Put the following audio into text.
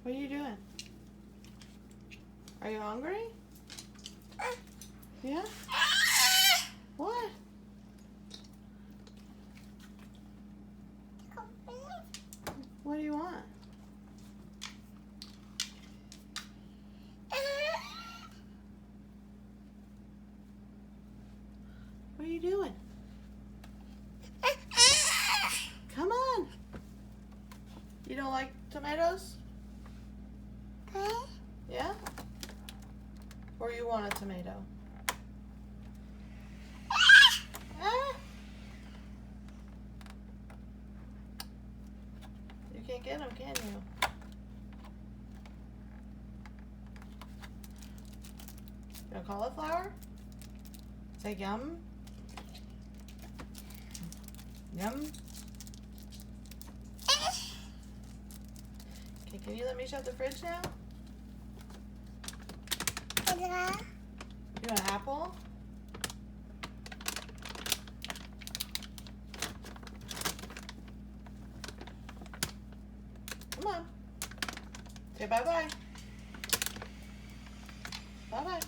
What are you doing? Are you hungry? Yeah? What? What do you want? What are you doing? Come on. You don't like tomatoes? Yeah? Or you want a tomato? Ah. You can't get them, can you? You want cauliflower? Say yum. Yum. Okay, can you let me shut the fridge now? You want an apple? Come on. Say bye-bye. Bye-bye.